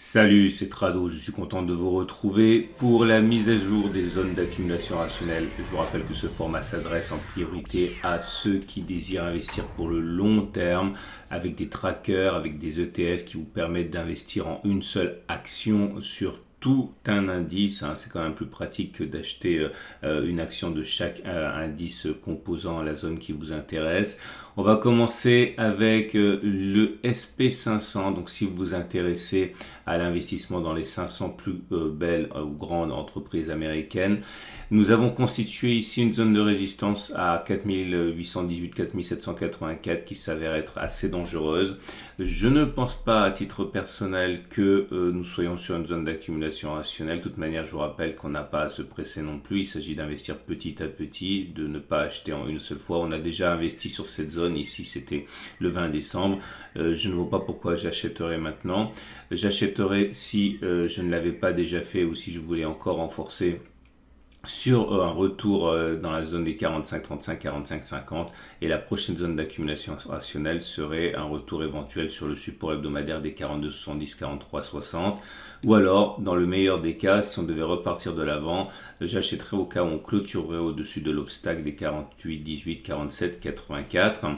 Salut, c'est Trado, je suis content de vous retrouver pour la mise à jour des zones d'accumulation rationnelle. Je vous rappelle que ce format s'adresse en priorité à ceux qui désirent investir pour le long terme avec des trackers, avec des ETF qui vous permettent d'investir en une seule action sur tout un indice. C'est quand même plus pratique que d'acheter une action de chaque indice composant la zone qui vous intéresse. On va commencer avec le SP500. Donc si vous vous intéressez à l'investissement dans les 500 plus belles ou grandes entreprises américaines, nous avons constitué ici une zone de résistance à 4818-4784 qui s'avère être assez dangereuse. Je ne pense pas à titre personnel que nous soyons sur une zone d'accumulation rationnelle. De toute manière, je vous rappelle qu'on n'a pas à se presser non plus. Il s'agit d'investir petit à petit, de ne pas acheter en une seule fois. On a déjà investi sur cette zone. Ici, c'était le 20 décembre. Je ne vois pas pourquoi j'achèterais maintenant. J'achèterais si je ne l'avais pas déjà fait ou si je voulais encore renforcer sur un retour dans la zone des 45-35, 45-50, et la prochaine zone d'accumulation rationnelle serait un retour éventuel sur le support hebdomadaire des 42-70, 43-60, ou alors dans le meilleur des cas, si on devait repartir de l'avant, j'achèterais au cas où on clôturerait au-dessus de l'obstacle des 48-18, 47-84.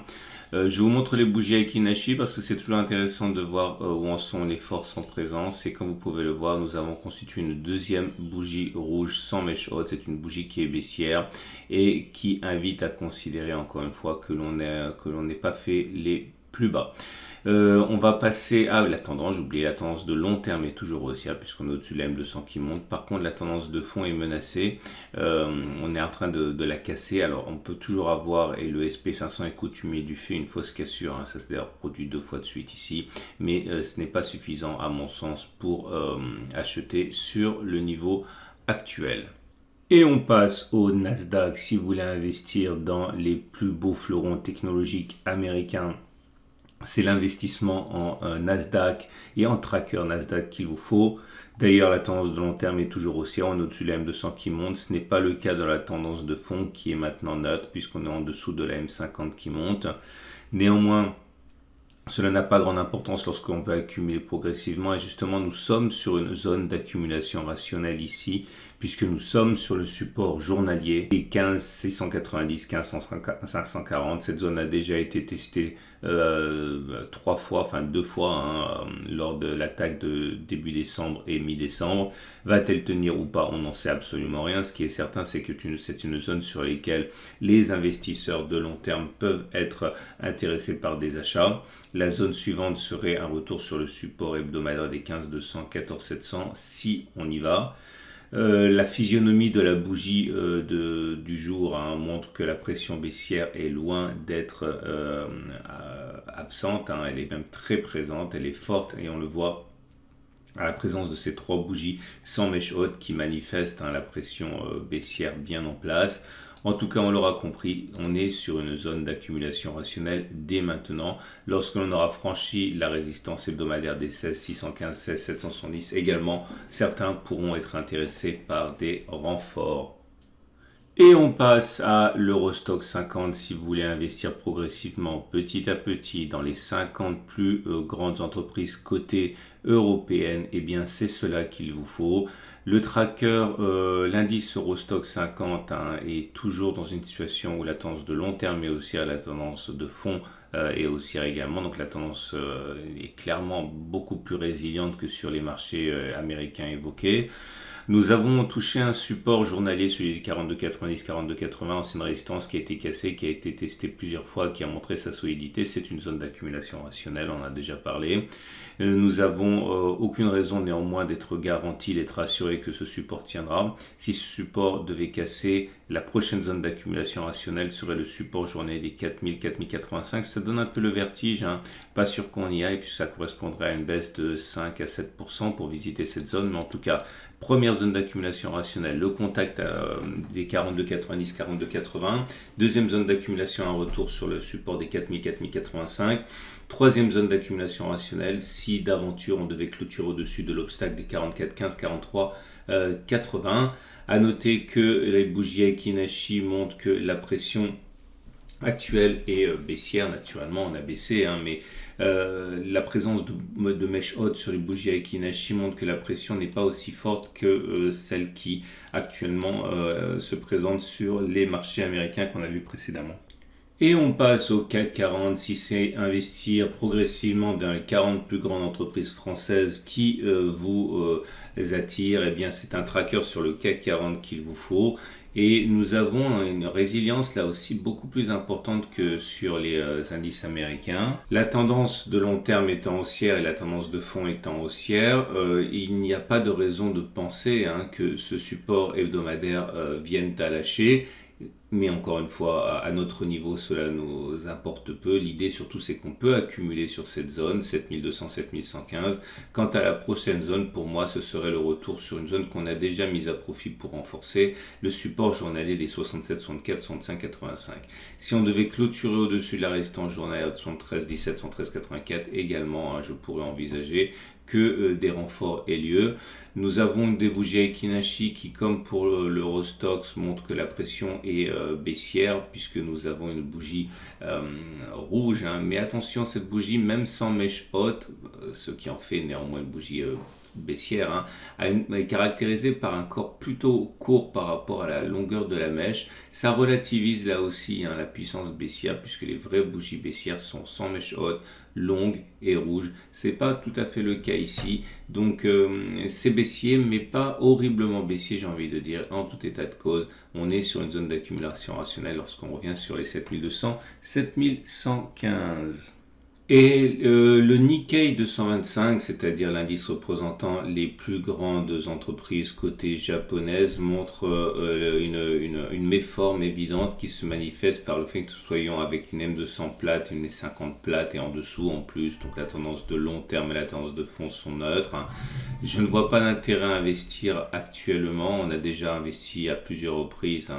Je vous montre les bougies Aiki-Nashi parce que c'est toujours intéressant de voir où en sont les forces en présence. Et comme vous pouvez le voir, nous avons constitué une deuxième bougie rouge sans mèche haute. C'est une bougie qui est baissière et qui invite à considérer encore une fois que l'on n'ait pas fait les plus bas. On va passer à la tendance, j'ai oublié, la tendance de long terme est toujours haussière puisqu'on est au-dessus de la M200 qui monte. Par contre, la tendance de fond est menacée. On est en train de la casser. Alors, on peut toujours avoir, et le SP500 est coutumier du fait, une fausse cassure. Ça s'est d'ailleurs produit 2 fois de suite ici. Mais ce n'est pas suffisant à mon sens pour acheter sur le niveau actuel. Et on passe au Nasdaq. Si vous voulez investir dans les plus beaux fleurons technologiques américains, c'est l'investissement en Nasdaq et en tracker Nasdaq qu'il vous faut. D'ailleurs, la tendance de long terme est toujours haussière. On est au-dessus de la M200 qui monte. Ce n'est pas le cas de la tendance de fond qui est maintenant neutre puisqu'on est en dessous de la M50 qui monte. Néanmoins, cela n'a pas grande importance lorsqu'on veut accumuler progressivement et justement nous sommes sur une zone d'accumulation rationnelle ici puisque nous sommes sur le support journalier des 15 690, 15 540. Cette zone a déjà été testée 3 fois, enfin 2 fois lors de l'attaque de début décembre et mi-décembre. Va-t-elle tenir ou pas? On n'en sait absolument rien. Ce qui est certain, c'est que c'est une zone sur laquelle les investisseurs de long terme peuvent être intéressés par des achats. La zone suivante serait un retour sur le support hebdomadaire des 15 200, 14 700 si on y va. La physionomie de la bougie du jour montre que la pression baissière est loin d'être absente. Elle est même très présente, elle est forte et on le voit à la présence de ces 3 bougies sans mèche haute qui manifestent la pression baissière bien en place. En tout cas, on l'aura compris, on est sur une zone d'accumulation rationnelle dès maintenant. Lorsque l'on aura franchi la résistance hebdomadaire des 16 615, 16 770, également, certains pourront être intéressés par des renforts. Et on passe à l'Eurostoxx 50 si vous voulez investir progressivement petit à petit dans les 50 plus grandes entreprises cotées européennes. Eh bien c'est cela qu'il vous faut. Le tracker, l'indice Eurostoxx 50 est toujours dans une situation où la tendance de long terme est haussière, la tendance de fond est haussière également. Donc la tendance est clairement beaucoup plus résiliente que sur les marchés américains évoqués. Nous avons touché un support journalier, celui des 42,90, 42,80, ancienne résistance qui a été cassée, qui a été testée plusieurs fois, qui a montré sa solidité. C'est une zone d'accumulation rationnelle, on en a déjà parlé. Nous n'avons aucune raison néanmoins d'être garantis, d'être rassurés que ce support tiendra. Si ce support devait casser, la prochaine zone d'accumulation rationnelle serait le support journalier des 4000, 4085. Ça donne un peu le vertige, pas sûr qu'on y aille, puisque ça correspondrait à une baisse de 5 à 7% pour visiter cette zone, mais en tout cas, première zone d'accumulation rationnelle, le contact des 42,90, 42,80. Deuxième zone d'accumulation, un retour sur le support des 4000, 4085. Troisième zone d'accumulation rationnelle, si d'aventure on devait clôturer au-dessus de l'obstacle des 44,15, 43, 80. À noter que les bougies Aiki-Nashi montrent que la pression actuelle est baissière. Naturellement, on a baissé, mais La présence de mèches hautes sur les bougies Aiki Nashi montre que la pression n'est pas aussi forte que celle qui actuellement se présente sur les marchés américains qu'on a vu précédemment. Et on passe au CAC 40, si c'est investir progressivement dans les 40 plus grandes entreprises françaises qui vous attirent, eh bien c'est un tracker sur le CAC 40 qu'il vous faut. Et nous avons une résilience là aussi beaucoup plus importante que sur les indices américains. La tendance de long terme étant haussière et la tendance de fond étant haussière, il n'y a pas de raison de penser que ce support hebdomadaire vienne à lâcher. Mais encore une fois, à notre niveau, cela nous importe peu. L'idée surtout, c'est qu'on peut accumuler sur cette zone, 7200, 7115. Quant à la prochaine zone, pour moi, ce serait le retour sur une zone qu'on a déjà mise à profit pour renforcer le support journalier des 67, 64, 65, 85. Si on devait clôturer au-dessus de la résistance journalière de 73, 17, 113, 84, également, je pourrais envisager que des renforts aient lieu. Nous avons des bougies Aiki Nashi qui, comme pour l'Eurostoxx, montrent que la pression est baissière puisque nous avons une bougie rouge. Mais attention, cette bougie, même sans mèche haute, ce qui en fait néanmoins une bougie baissière, est caractérisée par un corps plutôt court par rapport à la longueur de la mèche. Ça relativise là aussi la puissance baissière puisque les vraies bougies baissières sont sans mèche haute, longues et rouges. C'est pas tout à fait le cas ici. Donc c'est baissier mais pas horriblement baissier, j'ai envie de dire. En tout état de cause, on est sur une zone d'accumulation rationnelle lorsqu'on revient sur les 7200, 7115. Et le Nikkei 225, c'est-à-dire l'indice représentant les plus grandes entreprises cotées japonaises, montre une méforme évidente qui se manifeste par le fait que nous soyons avec une M200 plate, une M50 plate et en dessous en plus. Donc la tendance de long terme et la tendance de fond sont neutres. Je ne vois pas d'intérêt à investir actuellement. On a déjà investi à plusieurs reprises,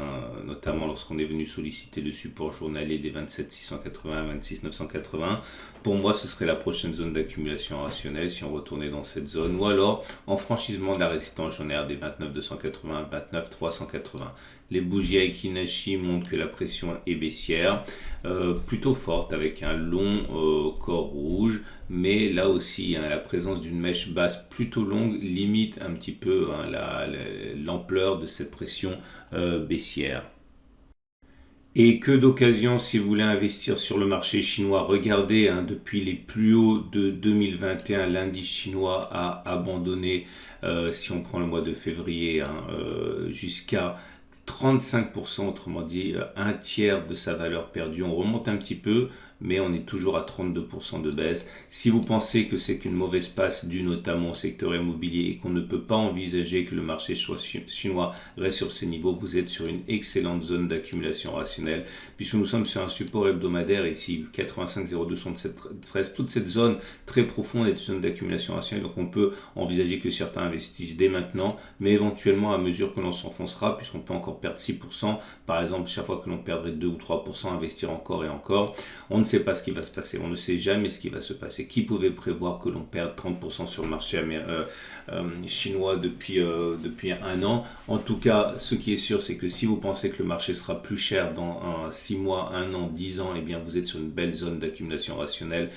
notamment lorsqu'on est venu solliciter le support journalier des 27 680, 26 980. Pour moi, ce serait la prochaine zone d'accumulation rationnelle si on retournait dans cette zone, ou alors en franchissement de la résistance journalière des 29 280, 29 380. Les bougies Aiki Nashi montrent que la pression est baissière, plutôt forte avec un long corps rouge, mais là aussi la présence d'une mèche basse plutôt longue limite un petit peu l'ampleur de cette pression baissière. Et que d'occasion si vous voulez investir sur le marché chinois. Regardez, depuis les plus hauts de 2021, l'indice chinois a abandonné, si on prend le mois de février, jusqu'à 35%, autrement dit un tiers de sa valeur perdue. On remonte un petit peu, mais on est toujours à 32% de baisse. Si vous pensez que c'est qu'une mauvaise passe due notamment au secteur immobilier et qu'on ne peut pas envisager que le marché chinois reste sur ces niveaux, vous êtes sur une excellente zone d'accumulation rationnelle, puisque nous sommes sur un support hebdomadaire ici, 85, 02, 13, toute cette zone très profonde est une zone d'accumulation rationnelle, donc on peut envisager que certains investissent dès maintenant, mais éventuellement à mesure que l'on s'enfoncera, puisqu'on peut encore perdre 6%, par exemple chaque fois que l'on perdrait 2 ou 3%, investir encore et encore, on ne sait pas ce qui va se passer, on ne sait jamais ce qui va se passer. Qui pouvait prévoir que l'on perde 30% sur le marché chinois depuis un an? En tout cas, ce qui est sûr, c'est que si vous pensez que le marché sera plus cher dans 6 mois, 1 an, 10 ans, eh bien vous êtes sur une belle zone d'accumulation rationnelle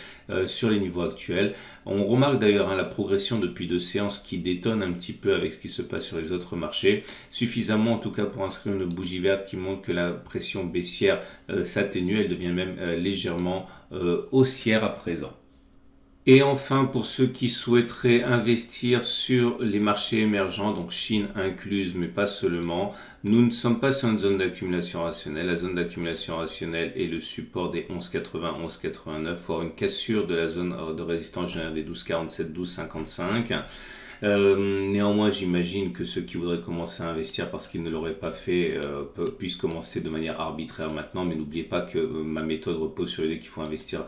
sur les niveaux actuels. On remarque d'ailleurs la progression depuis 2 séances qui détonne un petit peu avec ce qui se passe sur les autres marchés, suffisamment en tout cas pour inscrire une bougie verte qui montre que la pression baissière s'atténue, elle devient même légèrement haussière à présent. Et enfin, pour ceux qui souhaiteraient investir sur les marchés émergents, donc Chine incluse, mais pas seulement, nous ne sommes pas sur une zone d'accumulation rationnelle. La zone d'accumulation rationnelle est le support des 11,80, 11,89, voire une cassure de la zone de résistance générale des 12,47, 12,55. Néanmoins, j'imagine que ceux qui voudraient commencer à investir parce qu'ils ne l'auraient pas fait puissent commencer de manière arbitraire maintenant, mais n'oubliez pas que ma méthode repose sur l'idée qu'il faut investir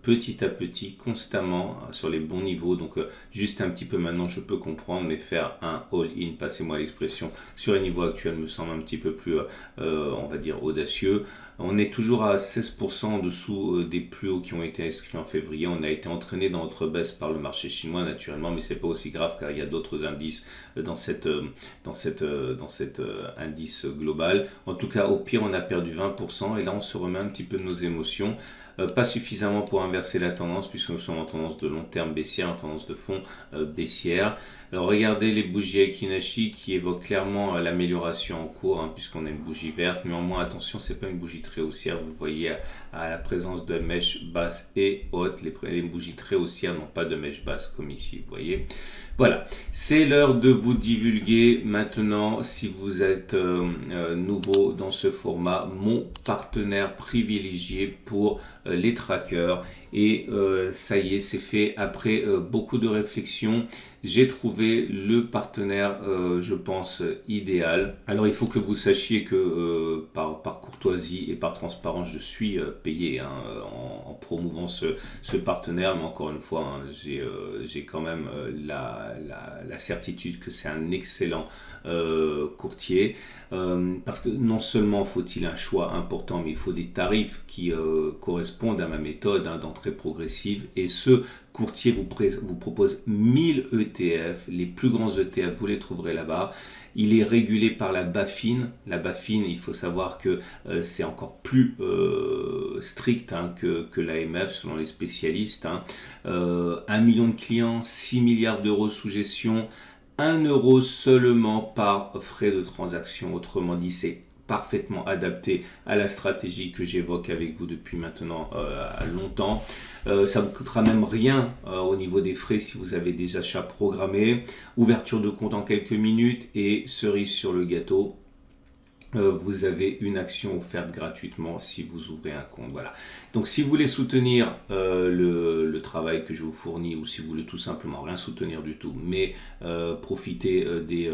petit à petit, constamment, sur les bons niveaux. Donc juste un petit peu maintenant, je peux comprendre, mais faire un all-in, passez-moi l'expression, sur les niveaux actuels me semble un petit peu plus, on va dire, audacieux. On est toujours à 16% en dessous des plus hauts qui ont été inscrits en février. On a été entraîné dans notre baisse par le marché chinois naturellement, mais c'est pas aussi grave car il y a d'autres indices dans cet indice global. En tout cas, au pire, on a perdu 20% et là, on se remet un petit peu de nos émotions. pas suffisamment pour inverser la tendance puisque nous sommes en tendance de long terme baissière, en tendance de fond baissière. Alors regardez les bougies Aiki-Nashi qui évoquent clairement l'amélioration en cours puisqu'on a une bougie verte. Néanmoins attention, c'est pas une bougie très haussière. Vous voyez à la présence de mèches basses et hautes. Les bougies très haussières n'ont pas de mèches basses comme ici, vous voyez. Voilà, c'est l'heure de vous divulguer maintenant, si vous êtes nouveau dans ce format, mon partenaire privilégié pour les trackers. Et ça y est, c'est fait. Après beaucoup de réflexion, j'ai trouvé le partenaire, je pense, idéal. Alors, il faut que vous sachiez que par courtoisie et par transparence, je suis payé en promouvant ce partenaire. Mais encore une fois, j'ai quand même la certitude que c'est un excellent courtier. Parce que non seulement faut-il un choix important, mais il faut des tarifs qui correspondent à ma méthode d'entrée progressive. Et ce courtier vous propose 1000 ETF, les plus grands ETF, vous les trouverez là-bas. Il est régulé par la BaFin. La BaFin, il faut savoir que c'est encore plus strict que l'AMF selon les spécialistes. 1 million de clients, 6 milliards d'euros sous gestion, 1 euro seulement par frais de transaction. Autrement dit, c'est parfaitement adapté à la stratégie que j'évoque avec vous depuis maintenant longtemps. Ça vous coûtera même rien au niveau des frais si vous avez des achats programmés. Ouverture de compte en quelques minutes et cerise sur le gâteau. Vous avez une action offerte gratuitement si vous ouvrez un compte. Voilà. Donc si vous voulez soutenir le travail que je vous fournis ou si vous voulez tout simplement rien soutenir du tout, mais profiter des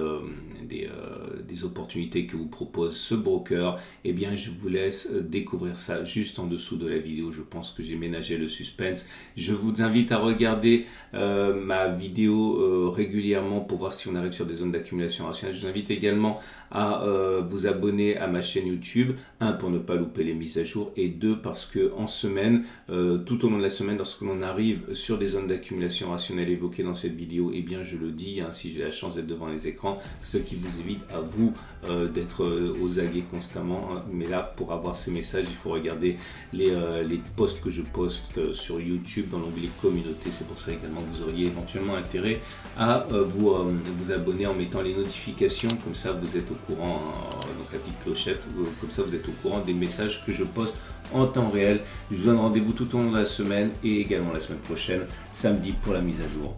opportunités que vous propose ce broker, eh bien je vous laisse découvrir ça juste en dessous de la vidéo. Je pense que j'ai ménagé le suspense. Je vous invite à regarder ma vidéo régulièrement pour voir si on arrive sur des zones d'accumulation rationnelle. Je vous invite également à vous abonner à ma chaîne YouTube, 1 pour ne pas louper les mises à jour et 2 parce que en semaine, tout au long de la semaine, lorsque l'on arrive sur des zones d'accumulation rationnelle évoquées dans cette vidéo, eh bien je le dis, si j'ai la chance d'être devant les écrans, ce qui vous évite à vous d'être aux aguets constamment. Mais là, pour avoir ces messages, il faut regarder les posts que je poste sur YouTube dans l'onglet communauté. C'est pour ça également que vous auriez éventuellement intérêt à vous abonner en mettant les notifications, comme ça vous êtes au courant, donc la petite clochette, comme ça vous êtes au courant des messages que je poste en temps réel. Je vous donne rendez-vous tout au long de la semaine et également la semaine prochaine, samedi, pour la mise à jour.